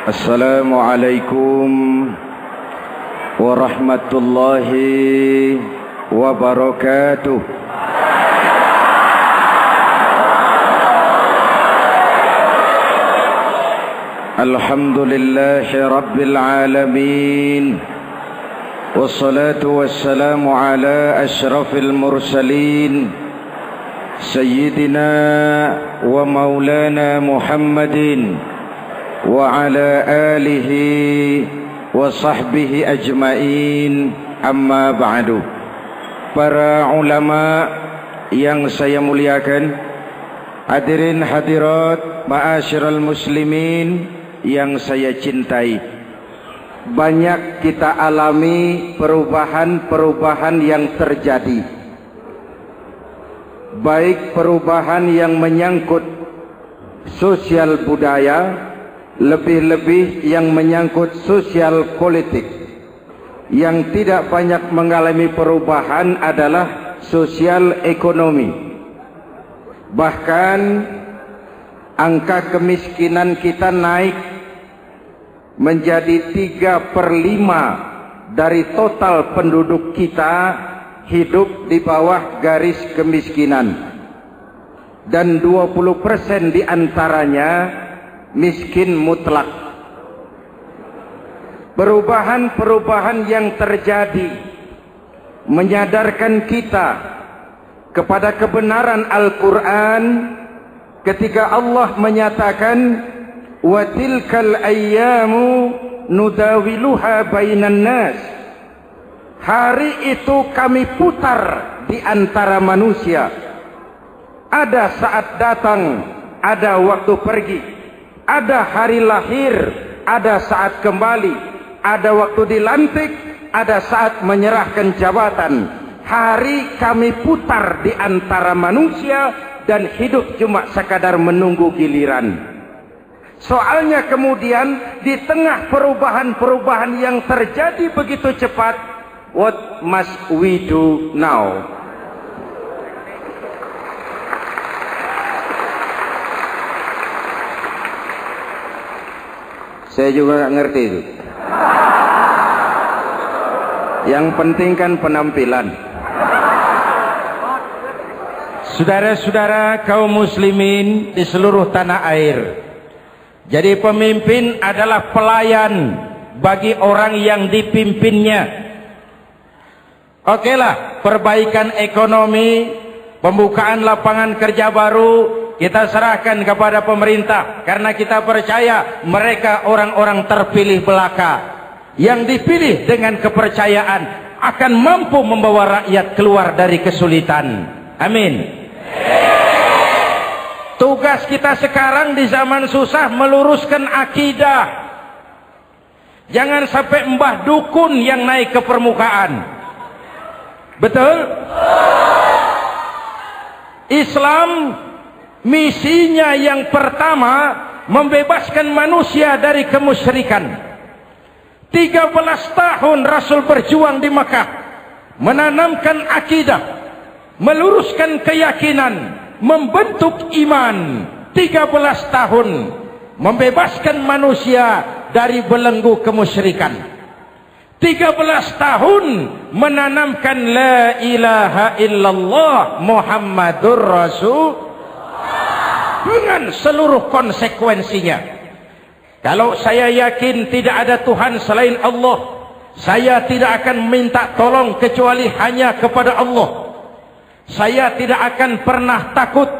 Assalamualaikum warahmatullahi wabarakatuh. Alhamdulillahi rabbil alamin. Wassalatu wassalamu ala ashrafil mursalin Sayyidina wa maulana Muhammadin wa ala alihi wa sahbihi ajmain, amma ba'du. Para ulama yang saya muliakan, hadirin hadirat ma'asyiral muslimin yang saya cintai, banyak kita alami perubahan-perubahan yang terjadi, baik perubahan yang menyangkut sosial budaya, lebih-lebih yang menyangkut sosial politik. Yang tidak banyak mengalami perubahan adalah sosial ekonomi. Bahkan angka kemiskinan kita naik menjadi 3/5 dari total penduduk kita hidup di bawah garis kemiskinan, dan 20% diantaranya miskin mutlak. Perubahan-perubahan yang terjadi menyadarkan kita kepada kebenaran Al-Quran ketika Allah menyatakan wa tilkal ayyamu nudawiluha bainan nas. Hari itu kami putar di antara manusia. Ada saat datang, ada waktu pergi. Ada hari lahir, ada saat kembali. Ada waktu dilantik, ada saat menyerahkan jabatan. Hari kami putar di antara manusia dan hidup cuma sekadar menunggu giliran. Soalnya kemudian di tengah perubahan-perubahan yang terjadi begitu cepat, what must we do now? Saya juga nggak ngerti itu. Yang penting kan penampilan. Saudara-saudara kaum muslimin di seluruh tanah air, jadi pemimpin adalah pelayan bagi orang yang dipimpinnya. Okelah, perbaikan ekonomi, pembukaan lapangan kerja baru kita serahkan kepada pemerintah, karena kita percaya mereka orang-orang terpilih belaka yang dipilih dengan kepercayaan akan mampu membawa rakyat keluar dari kesulitan. Amin. Tugas kita sekarang di zaman susah meluruskan akidah. Jangan sampai mbah dukun yang naik ke permukaan. Betul? Islam misinya yang pertama membebaskan manusia dari kemusyrikan. 13 tahun Rasul berjuang di Makkah, menanamkan akidah, meluruskan keyakinan, membentuk iman. 13 tahun membebaskan manusia dari belenggu kemusyrikan. 13 tahun menanamkan la ilaha illallah Muhammadur Rasul dengan seluruh konsekuensinya. Kalau saya yakin tidak ada Tuhan selain Allah, saya tidak akan minta tolong kecuali hanya kepada Allah. Saya tidak akan pernah takut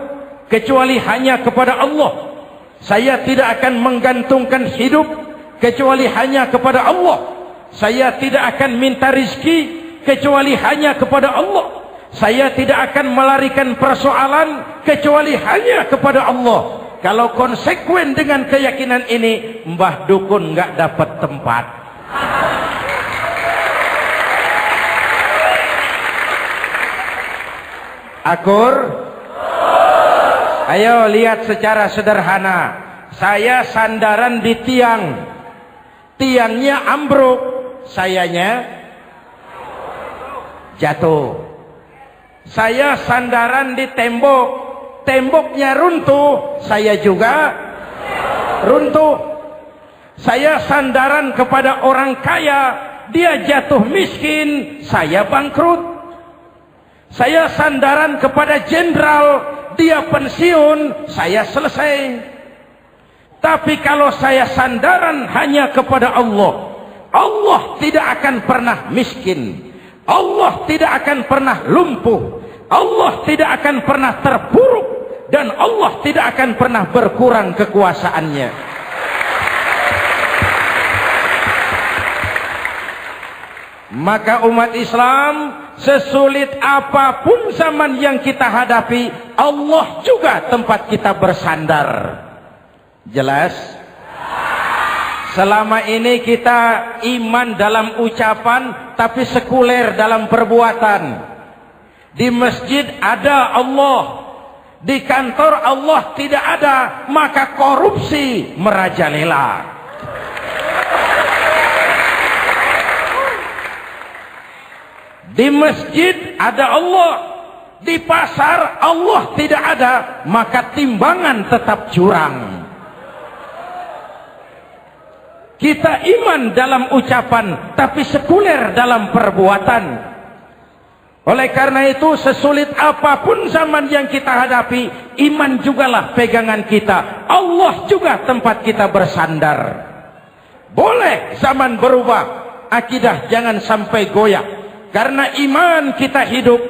kecuali hanya kepada Allah. Saya tidak akan menggantungkan hidup kecuali hanya kepada Allah. Saya tidak akan minta rizki kecuali hanya kepada Allah. Saya tidak akan melarikan persoalan kecuali hanya kepada Allah. Kalau konsekuen dengan keyakinan ini, mbah dukun nggak dapat tempat. Akur? Ayo lihat secara sederhana. Saya sandaran di tiang. Tiangnya ambruk, sayanya jatuh. Saya sandaran di tembok, temboknya runtuh, saya juga runtuh. Saya sandaran kepada orang kaya, dia jatuh miskin, saya bangkrut. Saya sandaran kepada jenderal, dia pensiun, saya selesai. Tapi kalau saya sandaran hanya kepada Allah, Allah tidak akan pernah miskin, Allah tidak akan pernah lumpuh, Allah tidak akan pernah terpuruk, dan Allah tidak akan pernah berkurang kekuasaannya. Maka umat Islam, sesulit apapun zaman yang kita hadapi, Allah juga tempat kita bersandar. Jelas? Selama ini kita iman dalam ucapan, tapi sekuler dalam perbuatan. Di masjid ada Allah, di kantor Allah tidak ada, maka korupsi merajalela. Di masjid ada Allah, di pasar Allah tidak ada, maka timbangan tetap curang. Kita iman dalam ucapan, tapi sekuler dalam perbuatan. Oleh karena itu, sesulit apapun zaman yang kita hadapi, iman jugalah pegangan kita. Allah juga tempat kita bersandar. Boleh zaman berubah, akidah jangan sampai goyah. Karena iman kita hidup,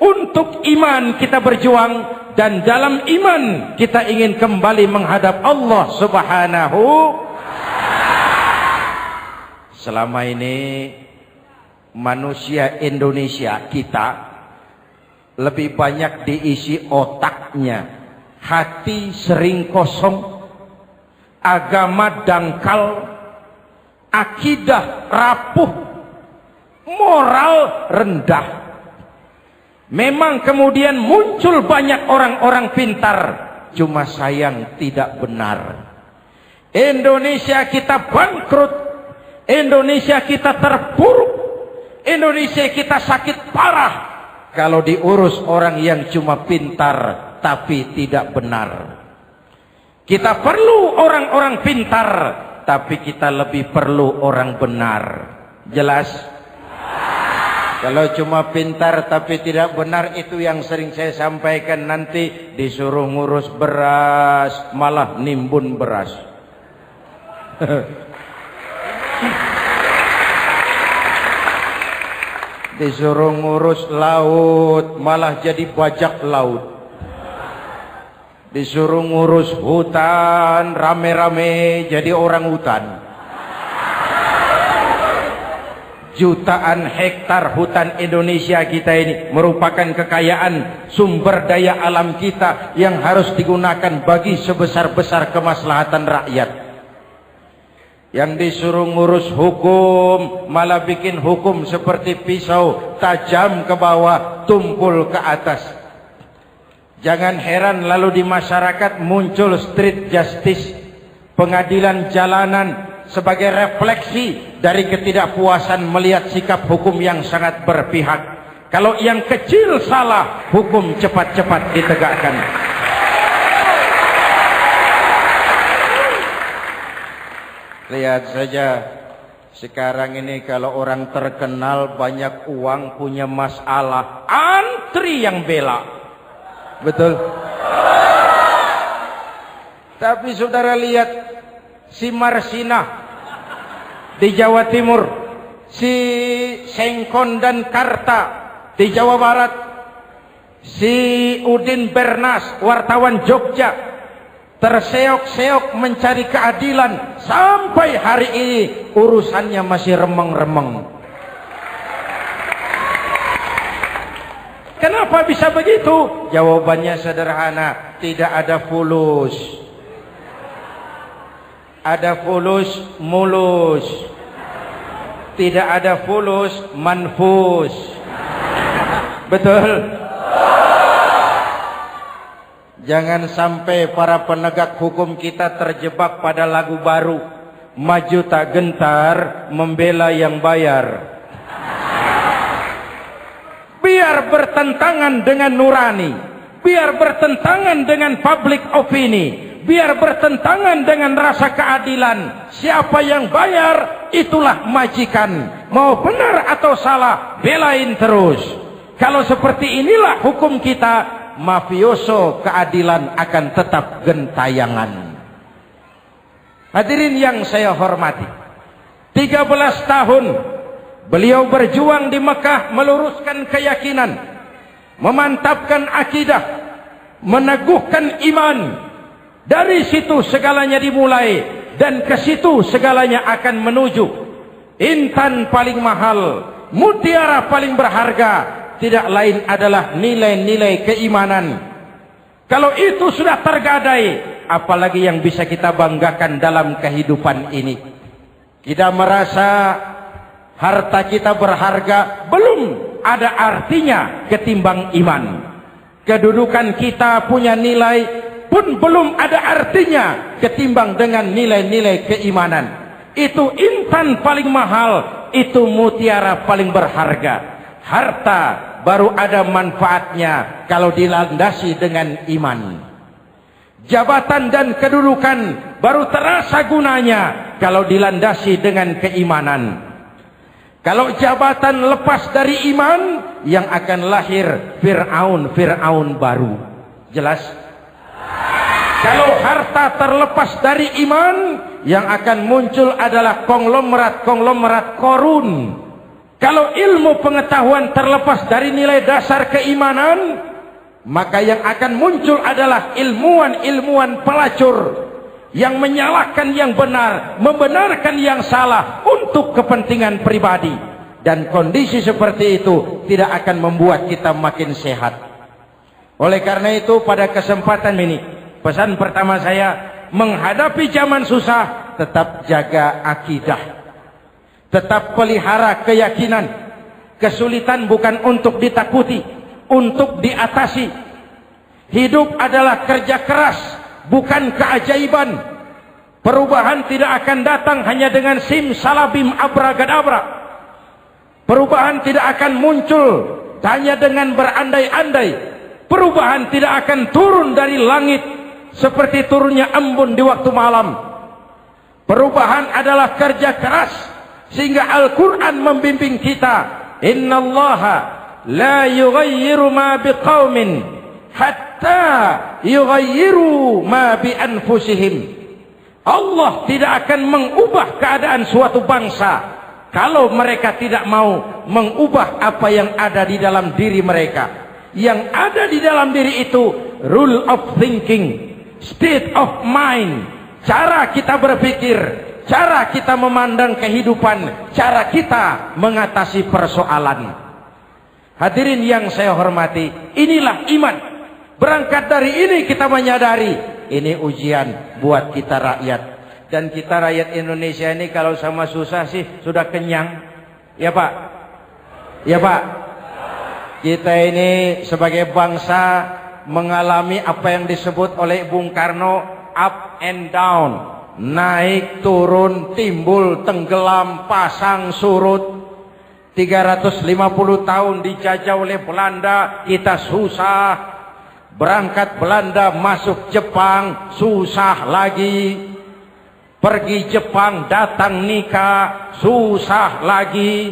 untuk iman kita berjuang, dan dalam iman kita ingin kembali menghadap Allah Subhanahu. Selama ini manusia Indonesia kita lebih banyak diisi otaknya, hati sering kosong, agama dangkal, akidah rapuh, moral rendah. Memang kemudian muncul banyak orang-orang pintar, cuma sayang tidak benar. Indonesia kita bangkrut, Indonesia kita terpuruk, Indonesia kita sakit parah kalau diurus orang yang cuma pintar tapi tidak benar. Kita perlu orang-orang pintar, tapi kita lebih perlu orang benar. Jelas? Kalau cuma pintar tapi tidak benar, itu yang sering saya sampaikan, nanti disuruh ngurus beras malah nimbun beras. Disuruh ngurus laut malah jadi bajak laut. Disuruh ngurus hutan rame-rame jadi orang hutan. Jutaan hektar hutan Indonesia kita ini merupakan kekayaan sumber daya alam kita yang harus digunakan bagi sebesar-besar kemaslahatan rakyat. Yang disuruh ngurus hukum malah bikin hukum seperti pisau, tajam ke bawah, tumpul ke atas. Jangan heran lalu di masyarakat muncul street justice, pengadilan jalanan, sebagai refleksi dari ketidakpuasan melihat sikap hukum yang sangat berpihak. Kalau yang kecil salah, hukum cepat-cepat ditegakkan. Lihat saja sekarang ini, kalau orang terkenal banyak uang punya masalah, antri yang bela. Betul? Tapi saudara lihat si Marsinah di Jawa Timur, si Sengkon dan Karta di Jawa Barat, si Udin Bernas wartawan Jogja, terseok-seok mencari keadilan, sampai hari ini urusannya masih remeng-remeng. Kenapa bisa begitu? Jawabannya sederhana, tidak ada fulus. Ada fulus mulus, tidak ada fulus manfus. Betul? Jangan sampai para penegak hukum kita terjebak pada lagu baru, maju tak gentar membela yang bayar. Biar bertentangan dengan nurani, biar bertentangan dengan public opini, biar bertentangan dengan rasa keadilan. Siapa yang bayar, itulah majikan. Mau benar atau salah, belain terus. Kalau seperti inilah hukum kita, mafioso keadilan akan tetap gentayangan. Hadirin yang saya hormati, 13 tahun beliau berjuang di Mekah, meluruskan keyakinan, memantapkan akidah, meneguhkan iman. Dari situ segalanya dimulai, dan ke situ segalanya akan menuju. Intan paling mahal, mutiara paling berharga, tidak lain adalah nilai-nilai keimanan. Kalau itu sudah tergadai, apalagi yang bisa kita banggakan dalam kehidupan ini? Kita merasa harta kita berharga, belum ada artinya ketimbang iman. Kedudukan kita punya nilai pun belum ada artinya ketimbang dengan nilai-nilai keimanan. Itu intan paling mahal, itu mutiara paling berharga. Harta baru ada manfaatnya kalau dilandasi dengan iman. Jabatan dan kedudukan baru terasa gunanya kalau dilandasi dengan keimanan. Kalau jabatan lepas dari iman, yang akan lahir Fir'aun baru. Jelas? Kalau harta terlepas dari iman, yang akan muncul adalah konglomerat korun. Kalau ilmu pengetahuan terlepas dari nilai dasar keimanan, maka yang akan muncul adalah ilmuwan pelacur yang menyalahkan yang benar, membenarkan yang salah untuk kepentingan pribadi. Dan kondisi seperti itu tidak akan membuat kita makin sehat. Oleh karena itu, pada kesempatan ini, pesan pertama saya, menghadapi zaman susah, tetap jaga akidah, tetap pelihara keyakinan. Kesulitan bukan untuk ditakuti, untuk diatasi. Hidup adalah kerja keras, bukan keajaiban. Perubahan tidak akan datang hanya dengan simsalabim abragadabra. Perubahan tidak akan muncul hanya dengan berandai-andai. Perubahan tidak akan turun dari langit seperti turunnya embun di waktu malam. Perubahan adalah kerja keras, sehingga Al-Quran membimbing kita, innallaha la yughayyiru ma biqaumin hatta yughayyiru ma bi anfusihim. Allah tidak akan mengubah keadaan suatu bangsa kalau mereka tidak mau mengubah apa yang ada di dalam diri mereka. Yang ada di dalam diri itu rule of thinking, state of mind, cara kita berpikir, cara kita memandang kehidupan, cara kita mengatasi persoalan. Hadirin yang saya hormati, inilah iman. Berangkat dari ini kita menyadari, ini ujian buat kita rakyat. Dan kita rakyat Indonesia ini kalau sama susah sih sudah kenyang. Ya Pak? Ya Pak? Kita ini sebagai bangsa mengalami apa yang disebut oleh Bung Karno up and down. Naik, turun, timbul, tenggelam, pasang, surut. 350 tahun dijajah oleh Belanda, kita susah. Berangkat Belanda masuk Jepang, susah lagi. Pergi Jepang, datang nikah, susah lagi.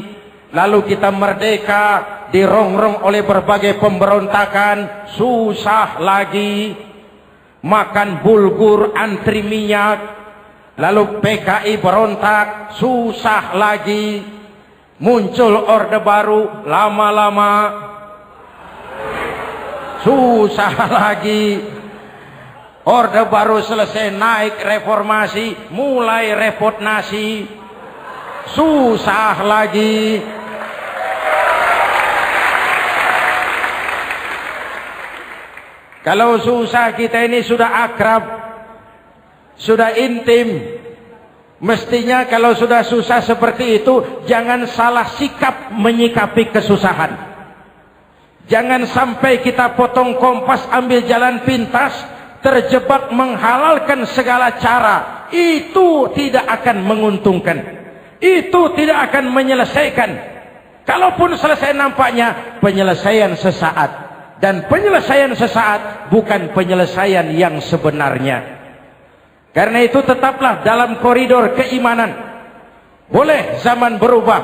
Lalu kita merdeka, dirongrong oleh berbagai pemberontakan, susah lagi. Makan bulgur, antri minyak. Lalu PKI berontak, susah lagi. Muncul orde baru, lama-lama susah lagi. Orde baru selesai, naik reformasi, mulai repot nasi, susah lagi. Kalau susah kita ini sudah akrab, sudah intim. Mestinya kalau sudah susah seperti itu, jangan salah sikap menyikapi kesusahan. Jangan sampai kita potong kompas, ambil jalan pintas, terjebak menghalalkan segala cara. Itu tidak akan menguntungkan. Itu tidak akan menyelesaikan. Kalaupun selesai, nampaknya penyelesaian sesaat. Dan penyelesaian sesaat bukan penyelesaian yang sebenarnya. Karena itu tetaplah dalam koridor keimanan. Boleh zaman berubah,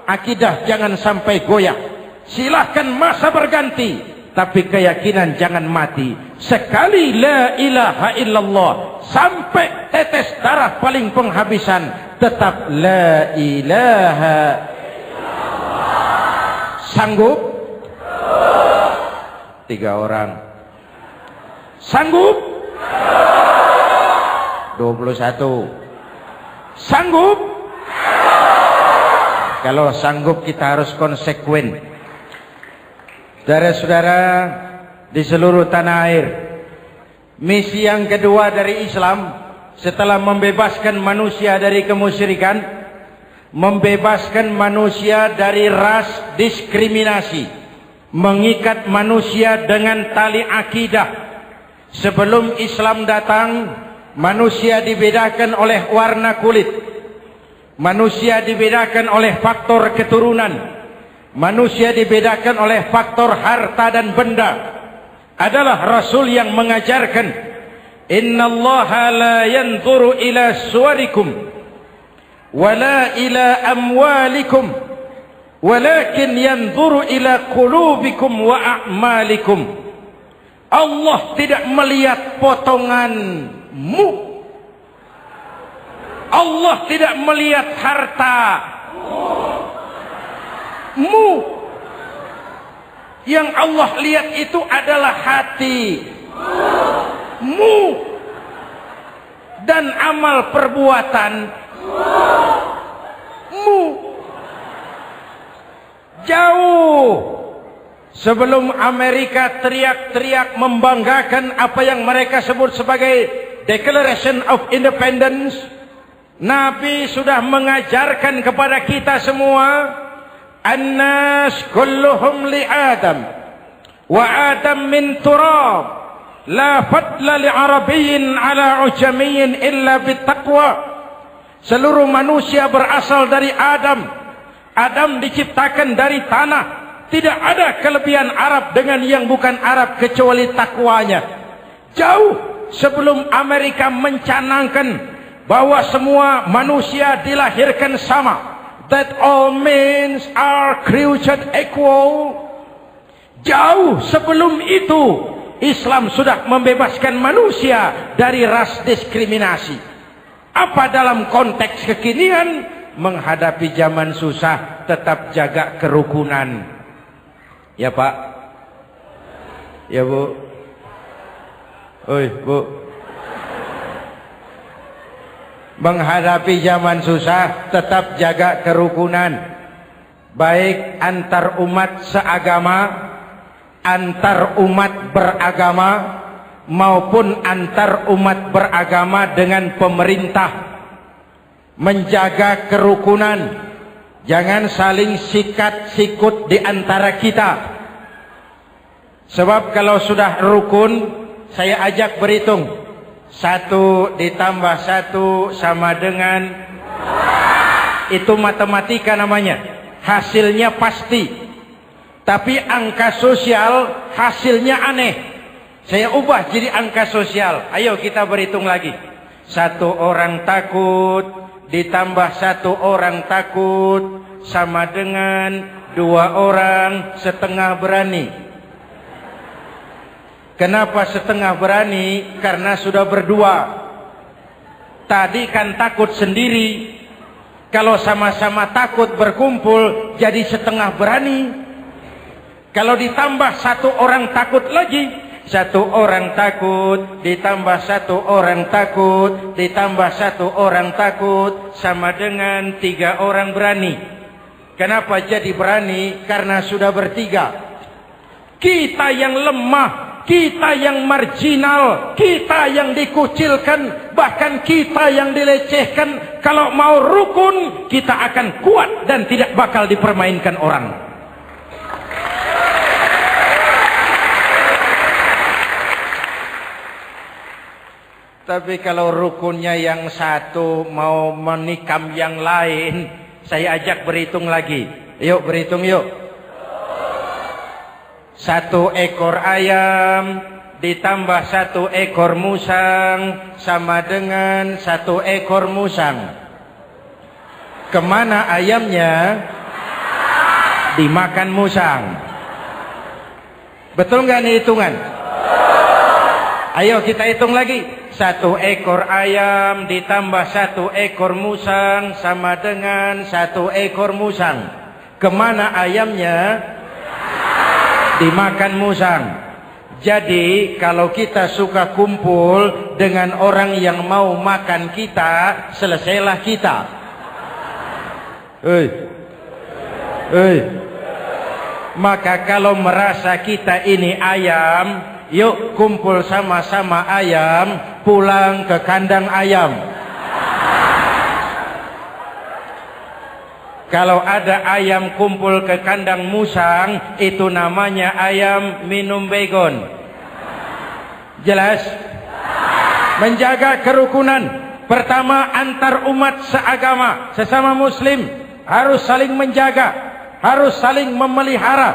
akidah jangan sampai goyah. Silahkan masa berganti, tapi keyakinan jangan mati. Sekali la ilaha illallah sampai tetes darah paling penghabisan, tetap la ilaha illallah. Sanggup? 3 orang. Sanggup? 21. Sanggup? Kalau sanggup kita harus konsekuen. Saudara-saudara di seluruh tanah air, misi yang kedua dari Islam setelah membebaskan manusia dari kemusyrikan, membebaskan manusia dari ras diskriminasi, mengikat manusia dengan tali akidah. Sebelum Islam datang, manusia dibedakan oleh warna kulit, manusia dibedakan oleh faktor keturunan, manusia dibedakan oleh faktor harta dan benda. Adalah Rasul yang mengajarkan, innallaha la yanzuru ila suwarikum wala ila amwalikum walakin yanzuru ila qulubikum wa a'malikum. Allah tidak melihat potonganmu, Allah tidak melihat hartamu. Yang Allah lihat itu adalah hatimu dan amal perbuatanmu. Jauh sebelum Amerika teriak-teriak membanggakan apa yang mereka sebut sebagai Declaration of Independence, Nabi sudah mengajarkan kepada kita semua, An-nas kulluhum li Adam wa Adam min turab la fadla li Arabiyyin ala ujamiyyin illa bittaqwa. Seluruh manusia berasal dari Adam. Adam diciptakan dari tanah. Tidak ada kelebihan Arab dengan yang bukan Arab kecuali takwanya. Jauh sebelum Amerika mencanangkan bahwa semua manusia dilahirkan sama, that all men are created equal. Jauh sebelum itu Islam sudah membebaskan manusia dari ras diskriminasi. Apa dalam konteks kekinian menghadapi zaman susah tetap jaga kerukunan? Ya Pak, ya Bu, oi Bu. Menghadapi zaman susah tetap jaga kerukunan, baik antar umat seagama, antar umat beragama, maupun antar umat beragama dengan pemerintah. Menjaga kerukunan, jangan saling sikat sikut di antara kita. Sebab kalau sudah rukun, saya ajak berhitung, 1 ditambah 1 sama dengan, itu matematika namanya, hasilnya pasti. Tapi angka sosial hasilnya aneh. Saya ubah jadi angka sosial. Ayo kita berhitung lagi. 1 orang takut ditambah 1 orang takut sama dengan 2 orang setengah berani. Kenapa setengah berani? Karena sudah berdua. Tadi kan takut sendiri. Kalau sama-sama takut berkumpul jadi setengah berani. Kalau ditambah 1 orang takut lagi, 1 orang takut ditambah 1 orang takut ditambah 1 orang takut sama dengan 3 orang berani. Kenapa jadi berani? Karena sudah bertiga. Kita yang lemah, kita yang marginal, kita yang dikucilkan, bahkan kita yang dilecehkan, kalau mau rukun kita akan kuat dan tidak bakal dipermainkan orang. Tapi kalau rukunnya yang satu mau menikam yang lain, saya ajak berhitung lagi. Yuk berhitung yuk. 1 ekor ayam ditambah 1 ekor musang sama dengan 1 ekor musang. Kemana ayamnya? Dimakan musang. Betul nggak nih hitungan? Ayo kita hitung lagi. 1 ekor ayam ditambah 1 ekor musang sama dengan 1 ekor musang. Kemana ayamnya? Dimakan musang. Jadi kalau kita suka kumpul dengan orang yang mau makan kita, selesailah kita. Maka kalau merasa kita ini ayam, yuk kumpul sama-sama ayam, pulang ke kandang ayam. Kalau ada ayam kumpul ke kandang musang, itu namanya ayam minum baygon. Jelas? Menjaga kerukunan. Pertama, antar umat seagama, sesama muslim harus saling menjaga, harus saling memelihara.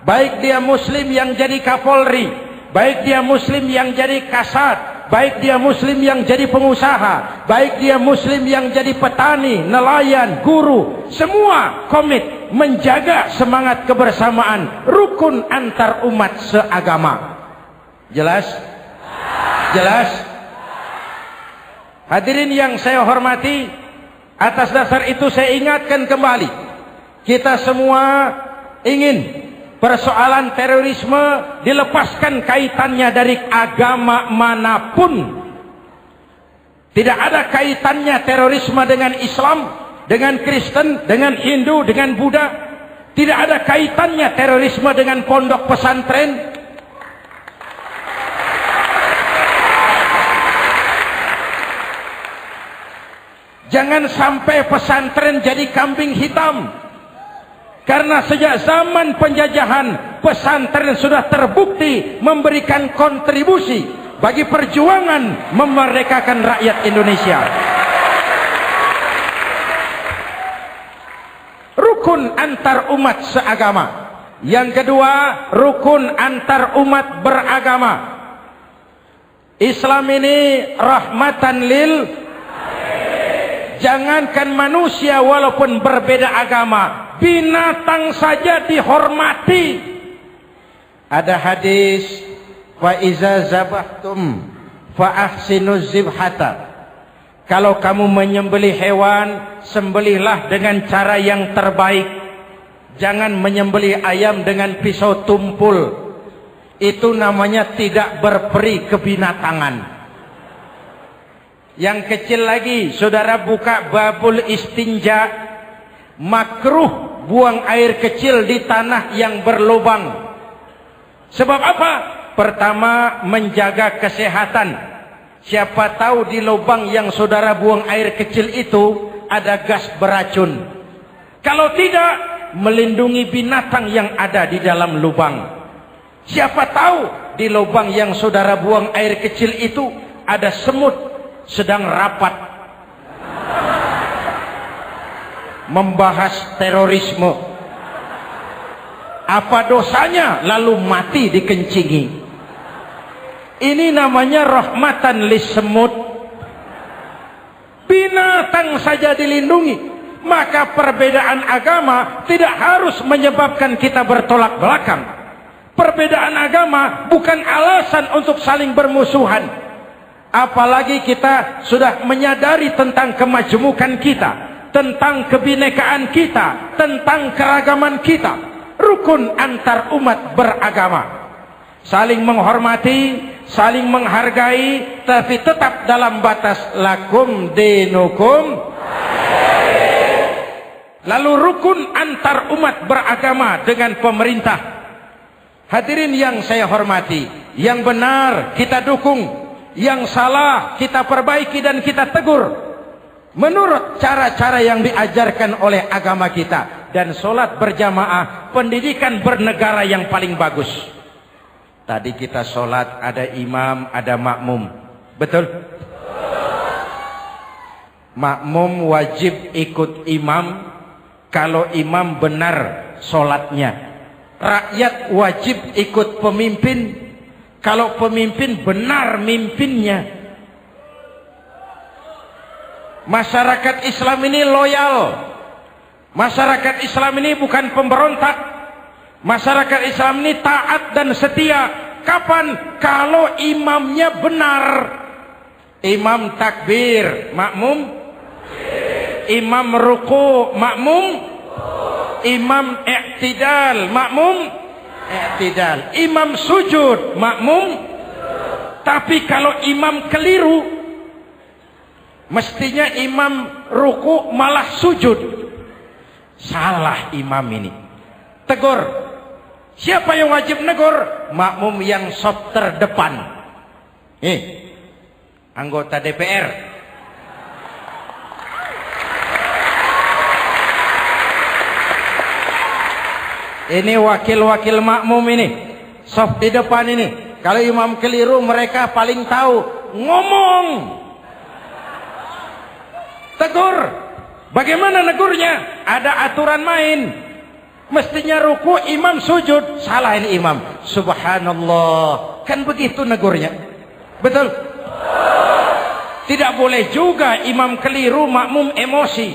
Baik dia muslim yang jadi kapolri, baik dia muslim yang jadi kasat, baik dia muslim yang jadi pengusaha, baik dia muslim yang jadi petani, nelayan, guru, semua komit menjaga semangat kebersamaan, rukun antar umat seagama. Jelas? Jelas? Hadirin yang saya hormati, atas dasar itu saya ingatkan kembali, kita semua ingin persoalan terorisme dilepaskan kaitannya dari agama manapun. Tidak ada kaitannya terorisme dengan Islam, dengan Kristen, dengan Hindu, dengan Buddha. Tidak ada kaitannya terorisme dengan pondok pesantren. Jangan sampai pesantren jadi kambing hitam. Karena sejak zaman penjajahan, pesantren sudah terbukti memberikan kontribusi bagi perjuangan memerdekakan rakyat Indonesia. Rukun antar umat seagama. Yang kedua, rukun antar umat beragama. Islam ini rahmatan lil. Jangankan manusia walaupun berbeda agama, binatang saja dihormati. Ada hadis, wa iza zabahtum fa ahsinuz zibhata. Kalau kamu menyembelih hewan, sembelihlah dengan cara yang terbaik. Jangan menyembelih ayam dengan pisau tumpul. Itu namanya tidak berperi kebinatangan. Yang kecil lagi, saudara buka babul istinja, makruh buang air kecil di tanah yang berlubang. Sebab apa? Pertama, menjaga kesehatan. Siapa tahu di lubang yang saudara buang air kecil itu ada gas beracun. Kalau tidak, melindungi binatang yang ada di dalam lubang. Siapa tahu di lubang yang saudara buang air kecil itu ada semut sedang rapat membahas terorisme. Apa dosanya lalu mati dikencingi? Ini namanya rahmatan lis semut. Binatang saja dilindungi. Maka perbedaan agama tidak harus menyebabkan kita bertolak belakang. Perbedaan agama bukan alasan untuk saling bermusuhan. Apalagi kita sudah menyadari tentang kemajemukan kita, tentang kebinekaan kita, tentang keragaman kita. Rukun antar umat beragama. Saling menghormati, saling menghargai, tapi tetap dalam batas lakum dinukum. Lalu rukun antar umat beragama dengan pemerintah. Hadirin yang saya hormati, yang benar kita dukung, yang salah kita perbaiki dan kita tegur menurut cara-cara yang diajarkan oleh agama kita. Dan sholat berjamaah, pendidikan bernegara yang paling bagus. Tadi kita sholat ada imam, ada makmum, betul? Makmum wajib ikut imam kalau imam benar sholatnya. Rakyat wajib ikut pemimpin kalau pemimpin benar mimpinnya. Masyarakat Islam ini loyal. Masyarakat Islam ini bukan pemberontak. Masyarakat Islam ini taat dan setia. Kapan? Kalau imamnya benar. Imam takbir, makmum. Imam ruku, makmum. Imam i'tidal, makmum. I'tidal. Imam sujud, makmum. Tapi kalau imam keliru, mestinya imam ruku malah sujud. Salah imam ini. Tegur. Siapa yang wajib negur? Makmum yang sop terdepan. Anggota DPR. Ini wakil-wakil makmum ini. Sop di depan ini. Kalau imam keliru mereka paling tahu. Ngomong. Tegur. Bagaimana negurnya? Ada aturan main. Mestinya ruku, imam sujud. Salah ini imam. Subhanallah. Kan begitu negurnya. Betul? Tidak boleh juga imam keliru, makmum emosi.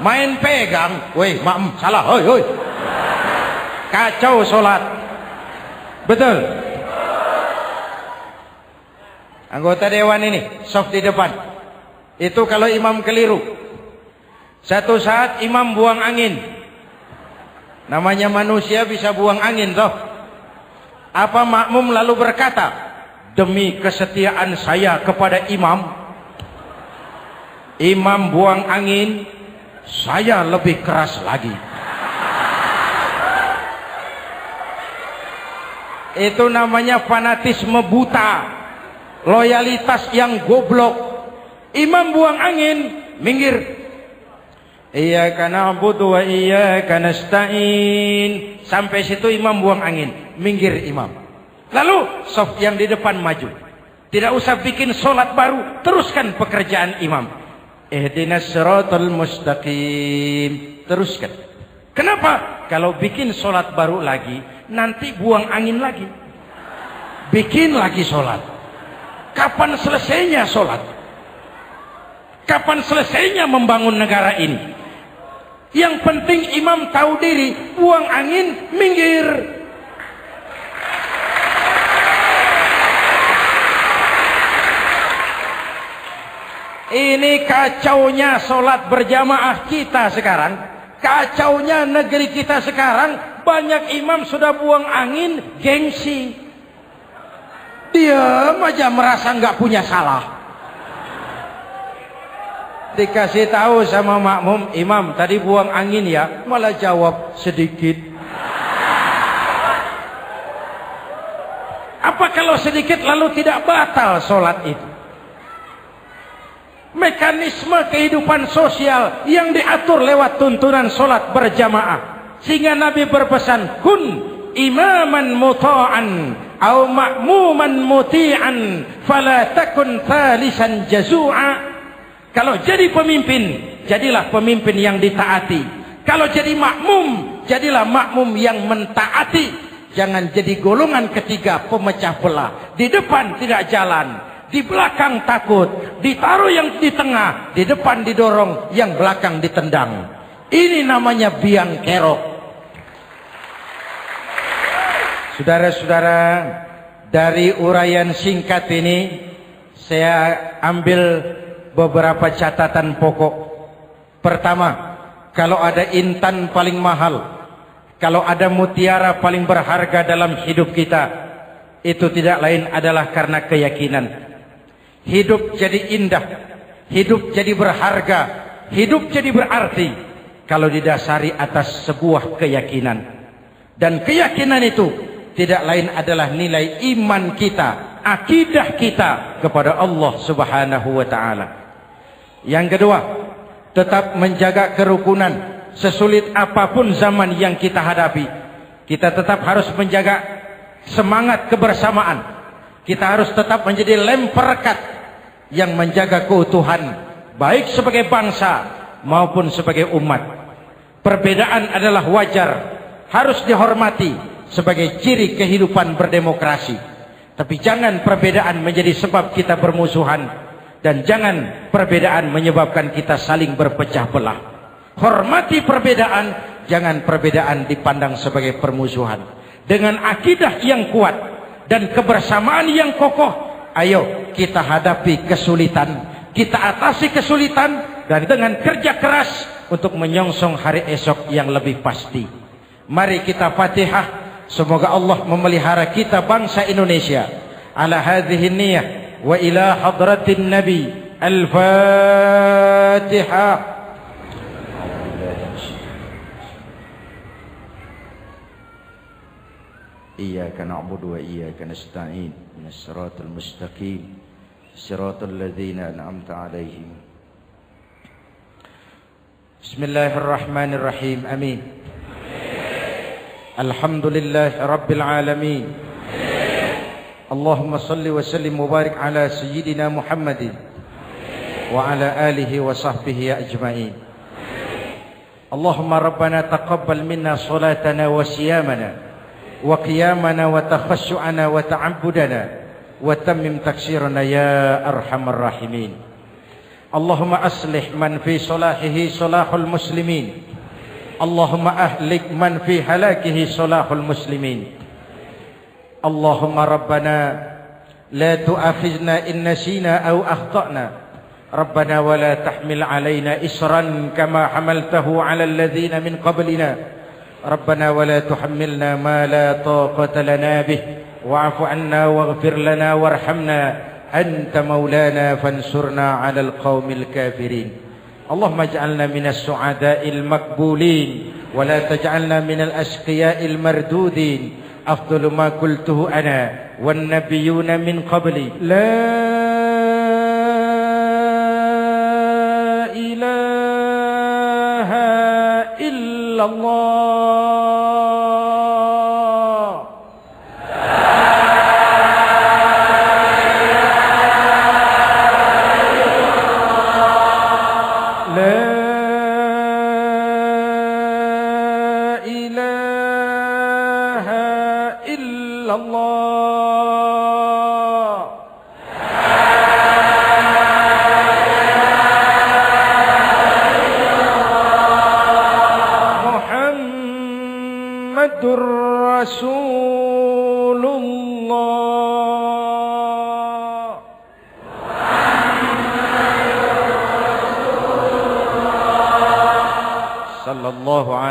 Main pegang. Woi, makmum salah. Hoi, hoi. Kacau sholat. Betul? Anggota dewan ini, soft di depan. Itu kalau imam keliru. Satu saat imam buang angin. Namanya manusia bisa buang angin toh. Apa makmum lalu berkata, demi kesetiaan saya kepada imam, imam buang angin, saya lebih keras lagi. Itu namanya fanatisme buta, loyalitas yang goblok. Imam buang angin, minggir. Iyyaka na'budu wa iyyaka nasta'in. Sampai situ imam buang angin, minggir imam. Lalu saf yang di depan maju. Tidak usah bikin sholat baru, teruskan pekerjaan imam. Ihdinas siratal mustaqim. Teruskan. Kenapa? Kalau bikin sholat baru lagi, nanti buang angin lagi. Bikin lagi sholat. Kapan selesainya sholat? Kapan selesainya membangun negara ini? Yang penting imam tahu diri, buang angin, minggir. Ini kacaunya sholat berjamaah kita sekarang. Kacaunya negeri kita sekarang. Banyak imam sudah buang angin, gengsi. Diam aja merasa nggak punya salah. Dikasih tahu sama makmum, imam tadi buang angin ya, malah jawab sedikit. Apa kalau sedikit lalu tidak batal sholat itu? Mekanisme kehidupan sosial yang diatur lewat tuntunan sholat berjamaah. Sehingga Nabi berpesan, kun imaman muta'an au ma'muman muti'an fala takun thalisan jazu'a. Kalau jadi pemimpin, jadilah pemimpin yang ditaati. Kalau jadi makmum, jadilah makmum yang mentaati. Jangan jadi golongan ketiga pemecah belah. Di depan tidak jalan, di belakang takut, ditaruh yang di tengah, di depan didorong, yang belakang ditendang. Ini namanya biang kerok. Saudara-saudara, dari uraian singkat ini saya ambil beberapa catatan pokok. Pertama, kalau ada intan paling mahal, kalau ada mutiara paling berharga dalam hidup kita, itu tidak lain adalah karena keyakinan. Hidup jadi indah, hidup jadi berharga, hidup jadi berarti kalau didasari atas sebuah keyakinan. Dan keyakinan itu tidak lain adalah nilai iman kita, akidah kita kepada Allah Subhanahu wa taala. Yang kedua, tetap menjaga kerukunan. Sesulit apapun zaman yang kita hadapi, kita tetap harus menjaga semangat kebersamaan. Kita harus tetap menjadi lem perekat yang menjaga keutuhan, baik sebagai bangsa maupun sebagai umat. Perbedaan adalah wajar, harus dihormati. sebagai ciri kehidupan berdemokrasi. Tapi jangan perbedaan menjadi sebab kita bermusuhan, dan jangan perbedaan menyebabkan kita saling berpecah belah. Hormati perbedaan, jangan perbedaan dipandang sebagai permusuhan. Dengan akidah yang kuat dan kebersamaan yang kokoh, ayo kita hadapi kesulitan, kita atasi kesulitan, dan dengan kerja keras untuk menyongsong hari esok yang lebih pasti. Mari kita Fatihah, semoga Allah memelihara kita bangsa Indonesia ala hadhihi niyah wa ila hadratin Nabi. Al-Fatihah. إياك نعبد وإياك نستعين من الصراط المستقيم صراط الذين أنعمت عليهم. بسم الله الرحمن الرحيم. آمين. الحمد لله رب العالمين. اللهم صل وسلم وبارك على سيدنا محمد وعلى آله وصحبه أجمعين. اللهم ربنا تقبل منا صلاتنا وصيامنا وقيامنا وتخشعنا وتعبدنا وتمم تكسيرنا يا أرحم الراحمين. اللهم أصلح من في صلاحه صلاح المسلمين، اللهم أهلك من في هلاكه صلاح المسلمين. اللهم ربنا لا تؤاخذنا إن نسينا أو أخطأنا، ربنا ولا تحمل علينا إصرا كما حملته على الذين من قبلنا، ربنا ولا تحملنا ما لا طاقة لنا به، واعف عنا واغفر لنا وارحمنا، أنت مولانا فانصرنا على القوم الكافرين. اللهم اجعلنا من السعداء المقبولين ولا تجعلنا من الأشقياء المردودين. أفضل ما قلته أنا والنبيون من قبلي لا إله إلا الله.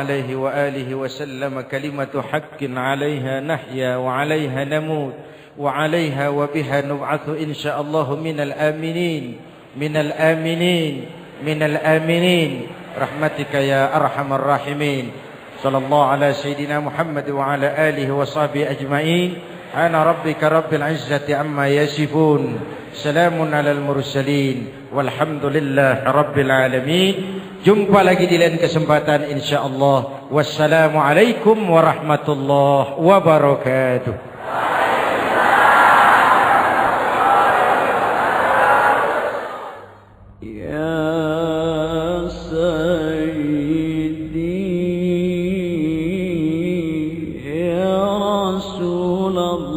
عليه وآله وسلم كلمة حق عليها نحيا وعليها نموت وعليها وبها نبعث إن شاء الله من الآمنين من الآمنين من الآمنين رحمتك يا أرحم الراحمين. صلى الله على سيدنا محمد وعلى آله وصحبه أجمعين. أنا ربك رب العزة عما يصفون، سلام على المرسلين والحمد لله رب العالمين. Jumpa lagi di lain kesempatan insyaallah. Wassalamualaikum warahmatullahi wabarakatuh. Allah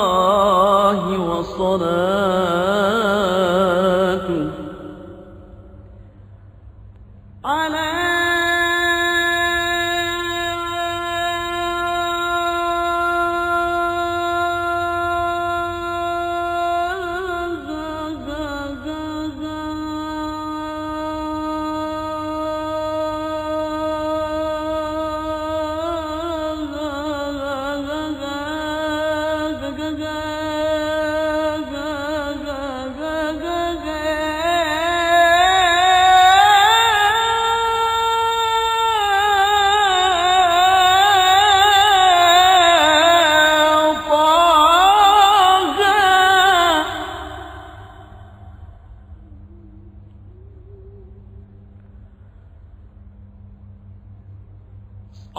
الله وصلاته على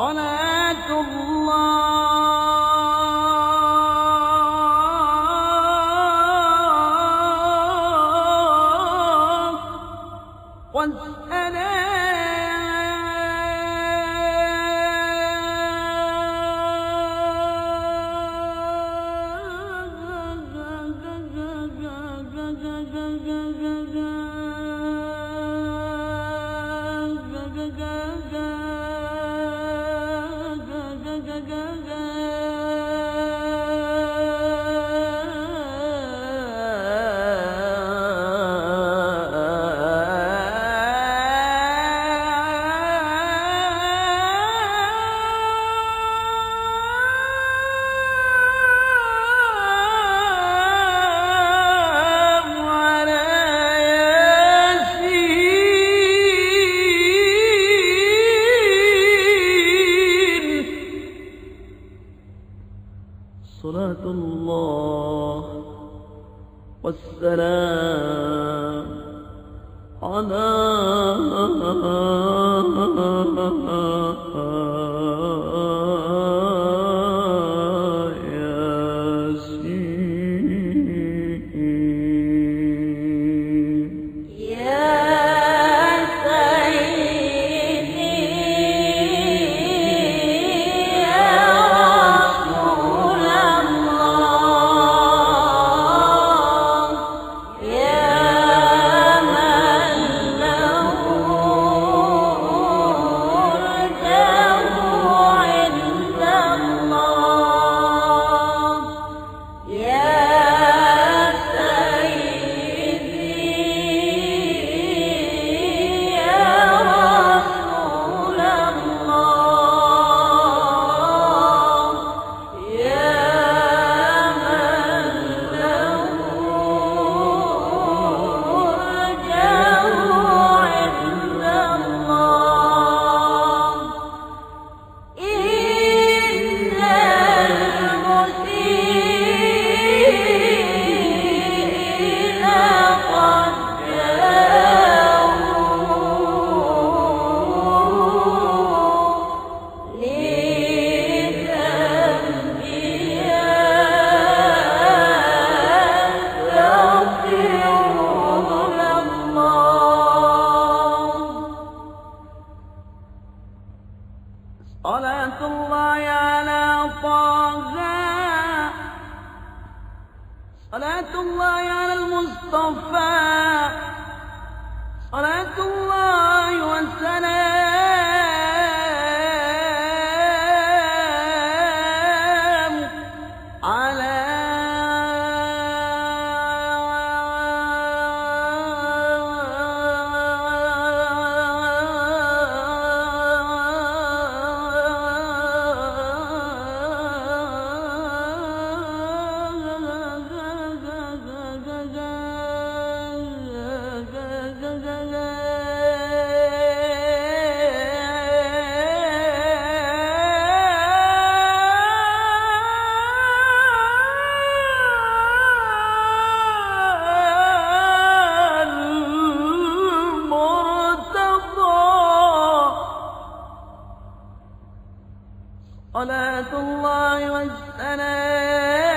صلاة الله والسلام صلاة الله والسلام على صلاة الله على طه صلاة الله على المصطفى صلاة الله والسلام على صلاة الله والسلام